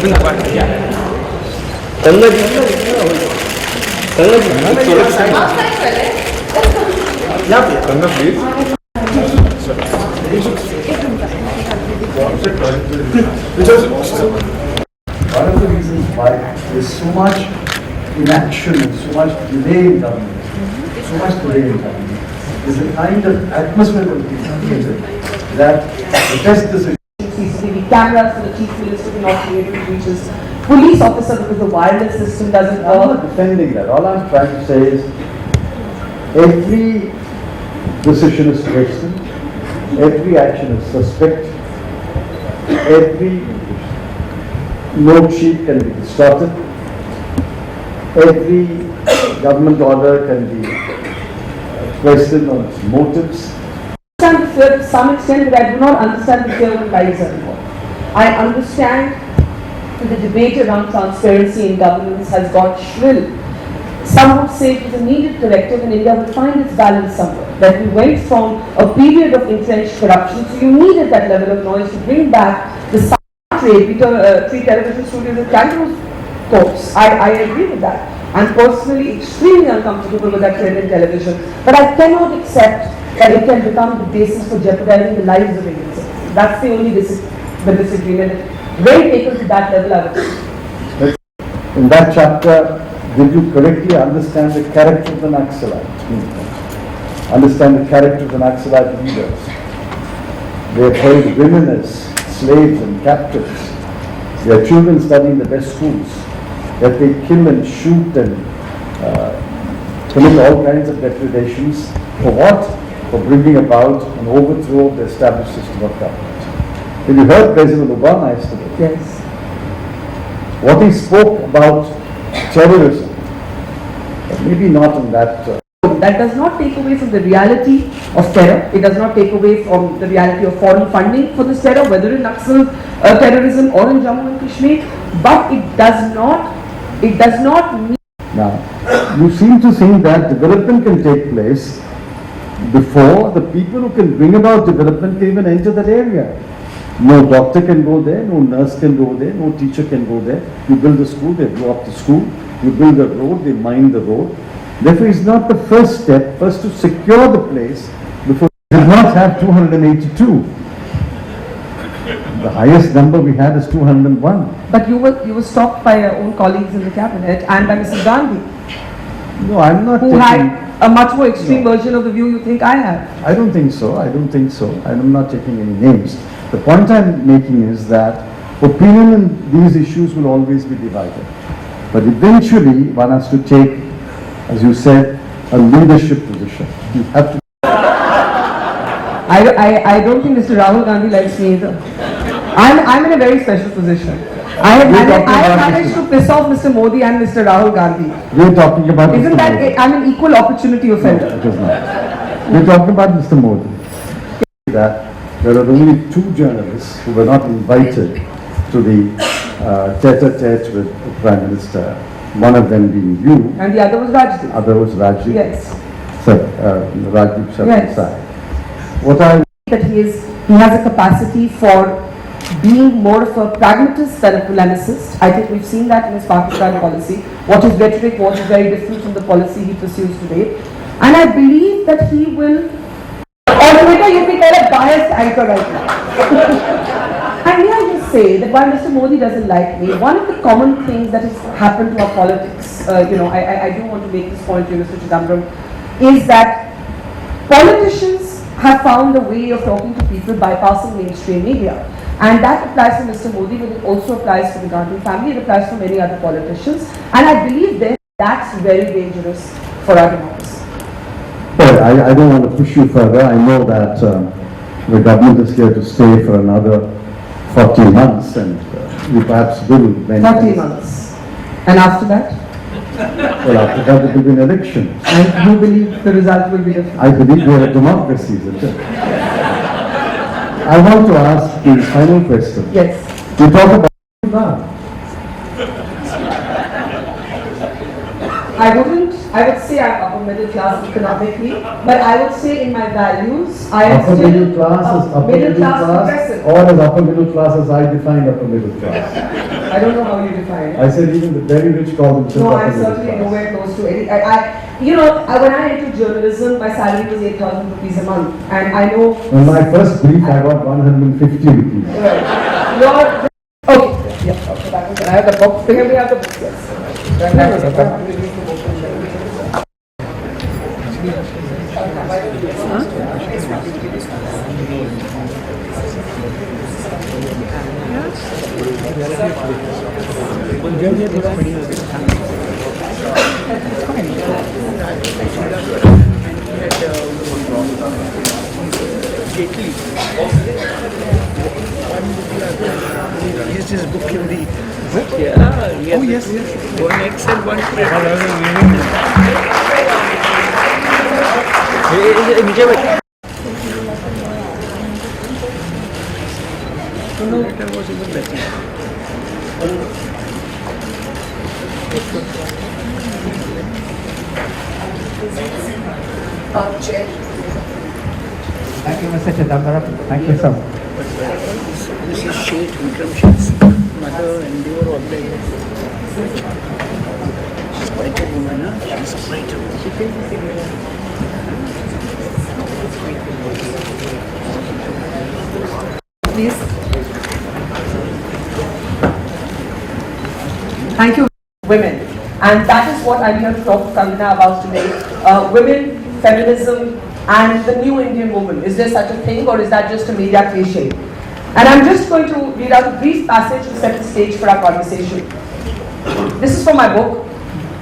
One of the reasons why there's so much inaction and so much delay in government, is the kind of atmosphere that is created that the best decision. CCTV cameras for the chief minister to not be able to reach his police officer because the wireless system doesn't I'm work. not defending that. All I'm trying to say is every decision is questioned, every action is suspect, every note sheet can be distorted, every government order can be questioned on its motives. I understand the fear to some extent, but I do not understand the fear of lies anymore. I understand that the debate around transparency in governance has got shrill. Some would say it was a needed corrective and India will find its balance somewhere. That we went from a period of entrenched corruption, so you needed that level of noise to bring back the trade, three television studios and kangaroo courts. I agree with that. I'm personally extremely uncomfortable with that trend in television, but I cannot accept that it can become the basis for jeopardizing the lives of Indians. That's the only disagreement. When taken to that level, I would say. In that chapter, did you correctly understand the character of the Naxalite? Understand the character of the Naxalite leaders. They have held women as slaves and captives. Their children study in the best schools. That they kill and shoot and commit all kinds of depredations. For what? For bringing about an overthrow of the established system of government. Have you heard President Obama yesterday? Yes. What he spoke about terrorism, maybe not in that. That does not take away from the reality of terror. It does not take away from the reality of foreign funding for this terror, whether in Naxal terrorism or in Jammu and Kashmir. But it does not mean. Now, you seem to think that development can take place before the people who can bring about development can even enter that area. No doctor can go there, no nurse can go there, no teacher can go there. You build a school, they blow up the school. You build a road, they mine the road. Therefore, it's not the first step, first to secure the place before we did not have 282. The highest number we had is 201. But you were stopped by your own colleagues in the cabinet and by Mrs. Gandhi. No, I'm not. Who had a much more extreme version of the view you think I have. I don't think so. I'm not taking any names. The point I'm making is that opinion in these issues will always be divided. But eventually, one has to take, as you said, a leadership position. You have to. I don't think Mr. Rahul Gandhi likes me either. I'm in a very special position. I have managed to piss off Mr. Modi and Mr. Rahul Gandhi. We're talking about. Isn't that I'm an equal opportunity offender? No, it is not. We're talking about Mr. Modi. That there are only two journalists who were not invited to the tete-a-tete with the Prime Minister. One of them being you. And the other was Rajdeep. Other was Rajdeep. Yes. So, Rajdeep Yes. What I that he has a capacity for being more of a pragmatist than a polemicist. I think we've seen that in his Pakistan policy. What his rhetoric was is very different from the policy he pursues today. And I believe that he will. On Twitter, you can call a biased anchor right now. And may I just say that while Mr. Modi doesn't like me, one of the common things that has happened to our politics, I do want to make this point to you, Mr. Chidambaram, is that politicians have found a way of talking to people bypassing mainstream media. And that applies to Mr. Modi, but it also applies to the Gandhi family, it applies to many other politicians. And I believe that that's very dangerous for our democracy. Well, I don't want to push you further. I know that the government is here to stay for another 40 months and you perhaps will. 40 months. And after that? Well, after that there will be an election. And you believe the result will be different? I believe we are a democracy, isn't it? I want to ask the final question. Yes. You talk about I would say I'm upper middle class economically, but I would say in my values, I am Upper still middle class is upper middle middle class class, progressive. or as upper middle class as I define upper middle class. I don't know how you define it. I said even the very rich call themselves No, upper I'm middle certainly class. nowhere close to any. When I entered journalism, my salary was 8,000 rupees a month, and I know. In my first brief, I got 150 rupees. Right. Okay. Yeah. Okay. That was it. I have the book. Here we have the book. Yes. He's his book in the yeah. Oh yes, yes. One X and one That was even better. Chair. Thank you, Mr. Chidambaram. Thank you so much. This is Sheikh Nfxshot's mother, and they were all there. She's quite a woman, huh? She's quite a woman. Please. Thank you, women. And that is what I'm here to talk to Kangana about today. Women, feminism, and the new Indian woman. Is there such a thing, or is that just a media cliche? And I'm just going to read out a brief passage to set the stage for our conversation. This is from my book.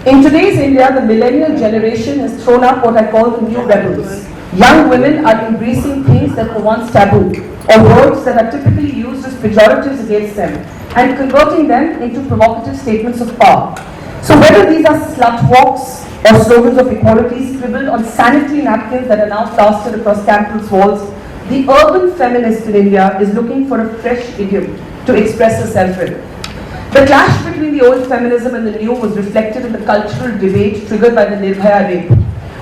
In today's India, the millennial generation has thrown up what I call the new rebels. Young women are embracing things that were once taboo, or words that are typically used as pejoratives against them, and converting them into provocative statements of power. So whether these are slut walks or slogans of equality scribbled on sanitary napkins that are now plastered across campus walls, the urban feminist in India is looking for a fresh idiom to express herself in. The clash between the old feminism and the new was reflected in the cultural debate triggered by the Nirbhaya rape.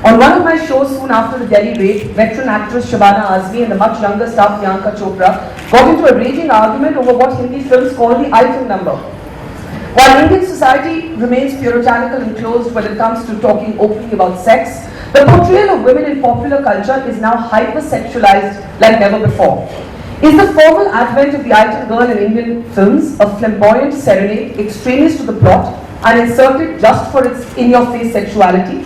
On one of my shows soon after the Delhi rape, veteran actress Shabana Azmi and the much younger star Priyanka Chopra got into a raging argument over what Hindi films call the item number. While Indian society remains puritanical and closed when it comes to talking openly about sex, the portrayal of women in popular culture is now hyper-sexualized like never before. Is the formal advent of the item girl in Indian films a flamboyant serenade extraneous to the plot and inserted just for its in-your-face sexuality?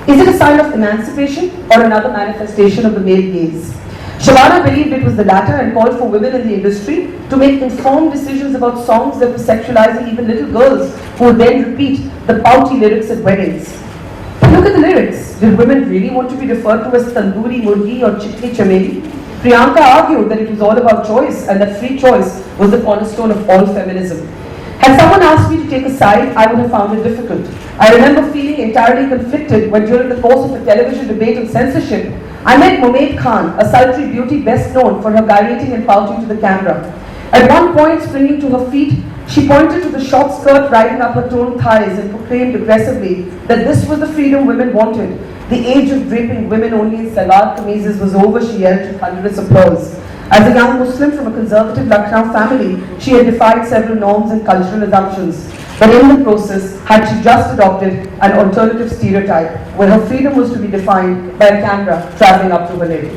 Is it a sign of emancipation or another manifestation of the male gaze? Shabana believed it was the latter and called for women in the industry to make informed decisions about songs that were sexualizing even little girls who would then repeat the pouty lyrics at weddings. But look at the lyrics. Did women really want to be referred to as tandoori murgi or chitni chameli? Priyanka argued that it was all about choice and that free choice was the cornerstone of all feminism. Had someone asked me to take a side, I would have found it difficult. I remember feeling entirely conflicted when during the course of a television debate on censorship, I met Mumaid Khan, a sultry beauty best known for her gyrating and pouting to the camera. At one point, springing to her feet, she pointed to the short skirt riding up her toned thighs and proclaimed aggressively that this was the freedom women wanted. The age of draping women only in salwar kameezes was over, she yelled with thunderous applause. As a young Muslim from a conservative Lucknow family, she had defied several norms and cultural assumptions. But in the process, had she just adopted an alternative stereotype where her freedom was to be defined by a camera traveling up to her navel.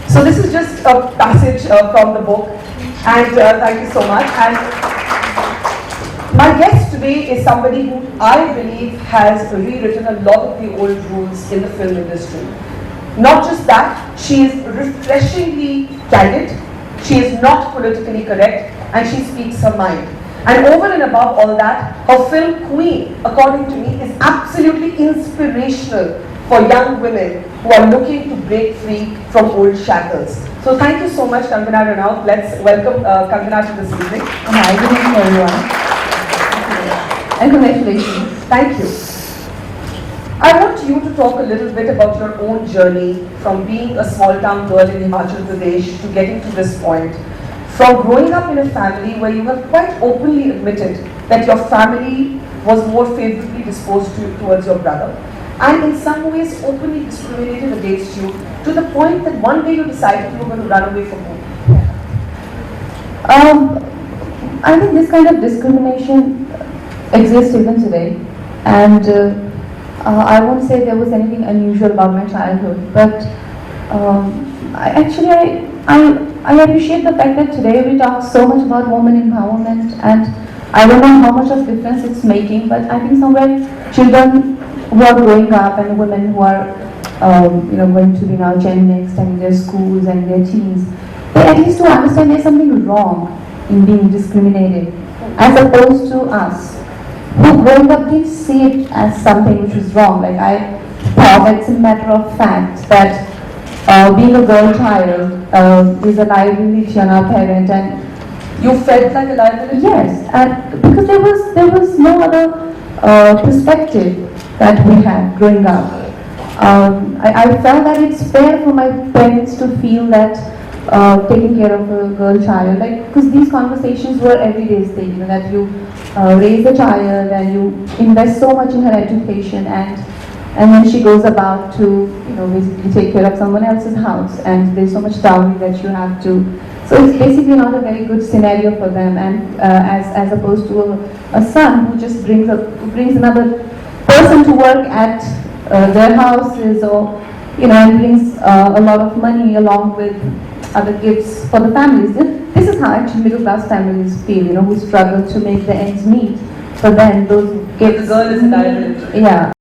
So this is just a passage from the book, and thank you so much. And my guest today is somebody who I believe has rewritten a lot of the old rules in the film industry. Not just that, she is refreshingly candid, she is not politically correct, and she speaks her mind. And over and above all that, her film Queen, according to me, is absolutely inspirational for young women who are looking to break free from old shackles. So thank you so much, Kangana Ranaut. Let's welcome Kangana to this evening. Hi, good evening everyone. And congratulations. Thank you. I want you to talk a little bit about your own journey from being a small town girl in Himachal Pradesh to getting to this point. From growing up in a family where you have quite openly admitted that your family was more favorably disposed towards your brother, and in some ways openly discriminated against you to the point that one day you decided you were going to run away from home? I think this kind of discrimination exists even today, and I won't say there was anything unusual about my childhood, but I appreciate the fact that today we talk so much about women empowerment, and I don't know how much of difference it's making, but I think somewhere children who are growing up and women who are going to be now Gen Next and in their schools and their teens, they at least to understand there's something wrong in being discriminated, as opposed to us who growing up didn't see it as something which was wrong. Like I thought it's a matter of fact that being a girl child is a liability on our parent, and You felt like a liability? yes, and because there was no other perspective that we had growing up. I felt that it's fair for my parents to feel that taking care of a girl child, like, because these conversations were everyday thing, that you raise a child and you invest so much in her education, and then she goes about to basically take care of someone else's house, and there's so much dowry that you have to. So it's basically not a very good scenario for them, and as opposed to a son who just brings another person to work at their houses, or and brings a lot of money along with other gifts for the families. This is how actually middle class families feel, who struggle to make the ends meet. So then those gifts. The girl is a liability. Yeah.